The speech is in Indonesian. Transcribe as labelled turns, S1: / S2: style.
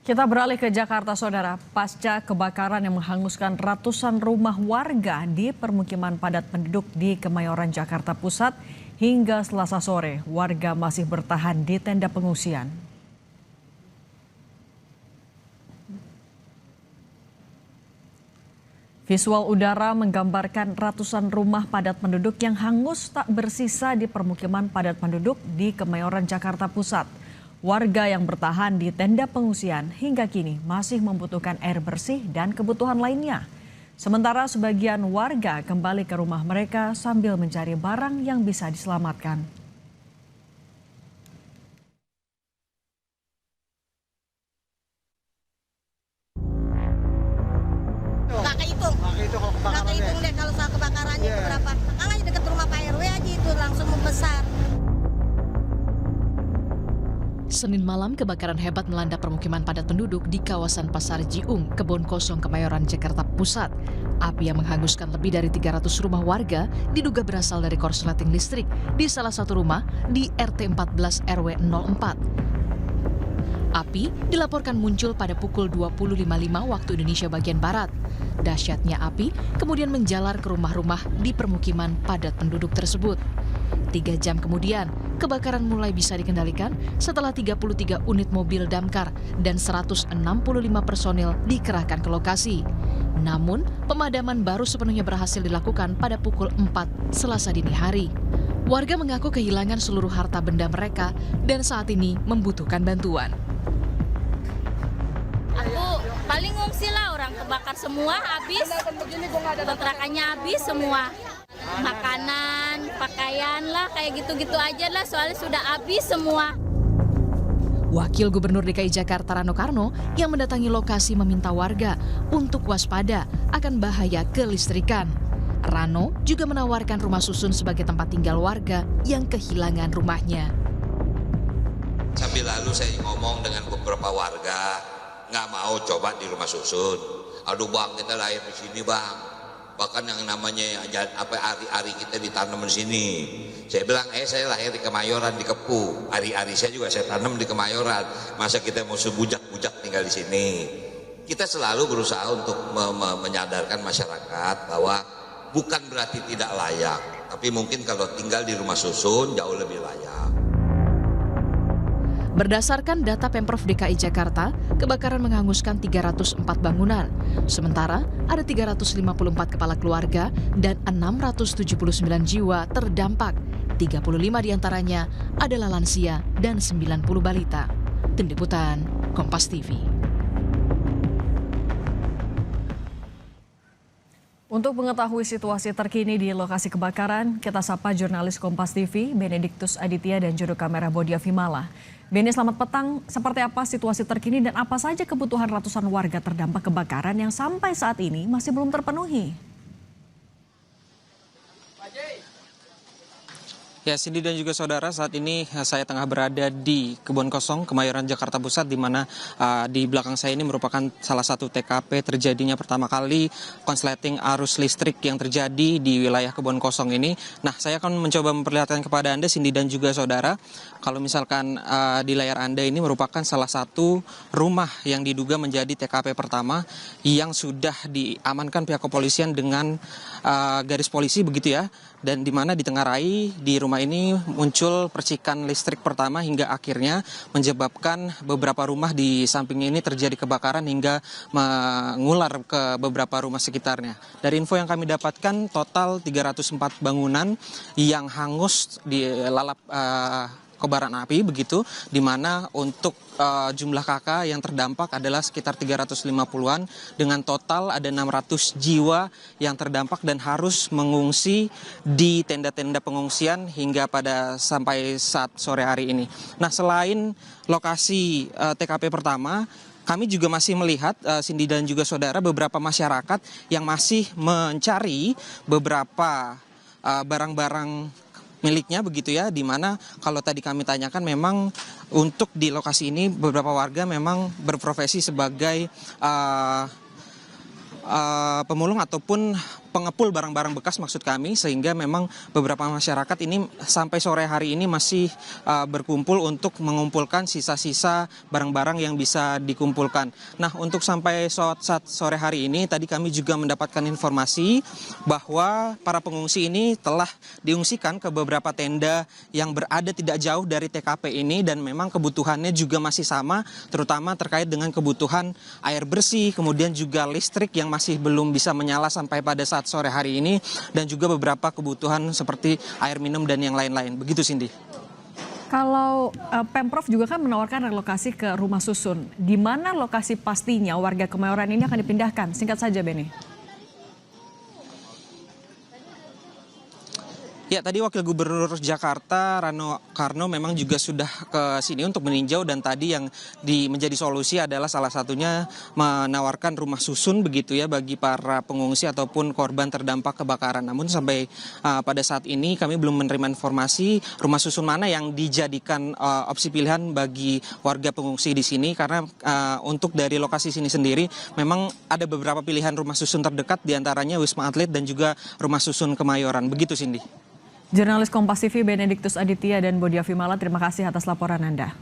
S1: Kita beralih ke Jakarta, Saudara. Pasca kebakaran yang menghanguskan ratusan rumah warga di permukiman padat penduduk di Kemayoran, Jakarta Pusat, hingga Selasa sore, warga masih bertahan di tenda pengungsian. Visual udara menggambarkan ratusan rumah padat penduduk yang hangus tak bersisa di permukiman padat penduduk di Kemayoran, Jakarta Pusat. Warga yang bertahan di tenda pengungsian hingga kini masih membutuhkan air bersih dan kebutuhan lainnya. Sementara sebagian warga kembali ke rumah mereka sambil mencari barang yang bisa diselamatkan.
S2: Nggak kehitung deh kalau soal kebakarannya itu berapa. Makanya dekat rumah Pak RW aja itu langsung membesar.
S3: Senin malam, kebakaran hebat melanda permukiman padat penduduk di kawasan Pasar Jiung, Kebon Kosong, Kemayoran, Jakarta Pusat. Api yang menghanguskan lebih dari 300 rumah warga diduga berasal dari korsleting listrik di salah satu rumah di RT 14 RW 04. Api dilaporkan muncul pada pukul 20.55 waktu Indonesia bagian Barat. Dahsyatnya api kemudian menjalar ke rumah-rumah di permukiman padat penduduk tersebut. 3 jam kemudian, kebakaran mulai bisa dikendalikan setelah 33 unit mobil damkar dan 165 personil dikerahkan ke lokasi. Namun, pemadaman baru sepenuhnya berhasil dilakukan pada pukul 4 Selasa dini hari. Warga mengaku kehilangan seluruh harta benda mereka dan saat ini membutuhkan bantuan.
S4: Aku paling ngungsi lah, orang kebakar semua habis, kontrakannya habis semua. Makanan, pakaian lah, kayak gitu-gitu aja lah, soalnya sudah habis semua.
S3: Wakil Gubernur DKI Jakarta Rano Karno yang mendatangi lokasi meminta warga untuk waspada akan bahaya kelistrikan. Rano juga menawarkan rumah susun sebagai tempat tinggal warga yang kehilangan rumahnya.
S5: Sambil lalu saya ngomong dengan beberapa warga, nggak mau coba di rumah susun. Aduh bang, kita lahir di sini bang. Bahkan yang namanya ari-ari kita ditanam di sini. Saya bilang, saya lahir di Kemayoran, di Kepu. Ari-ari saya juga saya tanam di Kemayoran. Masa kita mau sebujak-bujak tinggal di sini? Kita selalu berusaha untuk menyadarkan masyarakat bahwa bukan berarti tidak layak, tapi mungkin kalau tinggal di rumah susun jauh lebih layak.
S3: Berdasarkan data Pemprov DKI Jakarta, kebakaran menghanguskan 304 bangunan. Sementara ada 354 kepala keluarga dan 679 jiwa terdampak. 35 diantaranya adalah lansia dan 90 balita. Tim Liputan, Kompas TV.
S1: Untuk mengetahui situasi terkini di lokasi kebakaran, kita sapa jurnalis Kompas TV, Benediktus Aditya dan juru kamera Bodia Vimala. Beni, selamat petang. Seperti apa situasi terkini dan apa saja kebutuhan ratusan warga terdampak kebakaran yang sampai saat ini masih belum terpenuhi?
S6: Ya, Cindy dan juga saudara, saat ini saya tengah berada di Kebon Kosong, Kemayoran, Jakarta Pusat, di mana di belakang saya ini merupakan salah satu TKP terjadinya pertama kali konsleting arus listrik yang terjadi di wilayah Kebon Kosong ini. Nah, saya akan mencoba memperlihatkan kepada Anda, Cindy dan juga saudara, kalau misalkan di layar Anda ini merupakan salah satu rumah yang diduga menjadi TKP pertama yang sudah diamankan pihak kepolisian dengan garis polisi begitu ya, dan di mana ditengarai di rumah ini muncul percikan listrik pertama hingga akhirnya menyebabkan beberapa rumah di sampingnya ini terjadi kebakaran hingga mengular ke beberapa rumah sekitarnya. Dari info yang kami dapatkan, total 304 bangunan yang hangus dilalap kobaran api begitu, di mana untuk jumlah kakak yang terdampak adalah sekitar 350-an dengan total ada 600 jiwa yang terdampak dan harus mengungsi di tenda-tenda pengungsian hingga pada sampai saat sore hari ini. Nah, selain lokasi TKP pertama, kami juga masih melihat, Cindy dan juga saudara, beberapa masyarakat yang masih mencari beberapa barang-barang miliknya begitu ya, di mana kalau tadi kami tanyakan memang untuk di lokasi ini beberapa warga memang berprofesi sebagai pemulung ataupun pengepul barang-barang bekas maksud kami, sehingga memang beberapa masyarakat ini sampai sore hari ini masih berkumpul untuk mengumpulkan sisa-sisa barang-barang yang bisa dikumpulkan. Nah, untuk sampai saat sore hari ini tadi kami juga mendapatkan informasi bahwa para pengungsi ini telah diungsikan ke beberapa tenda yang berada tidak jauh dari TKP ini, dan memang kebutuhannya juga masih sama, terutama terkait dengan kebutuhan air bersih, kemudian juga listrik yang masih belum bisa menyala sampai pada saat sore hari ini, dan juga beberapa kebutuhan seperti air minum dan yang lain-lain. Begitu, Cindy.
S1: Kalau Pemprov juga kan menawarkan relokasi ke rumah susun, di mana lokasi pastinya warga Kemayoran ini akan dipindahkan? Singkat saja, Beni.
S6: Ya, tadi Wakil Gubernur Jakarta Rano Karno memang juga sudah ke sini untuk meninjau, dan tadi yang menjadi solusi adalah salah satunya menawarkan rumah susun begitu ya bagi para pengungsi ataupun korban terdampak kebakaran. Namun sampai pada saat ini kami belum menerima informasi rumah susun mana yang dijadikan opsi pilihan bagi warga pengungsi di sini, karena untuk dari lokasi sini sendiri memang ada beberapa pilihan rumah susun terdekat, diantaranya Wisma Atlet dan juga rumah susun Kemayoran. Begitu, Cindy.
S1: Jurnalis Kompas TV Benediktus Aditya dan Bodia Vimala, terima kasih atas laporan Anda.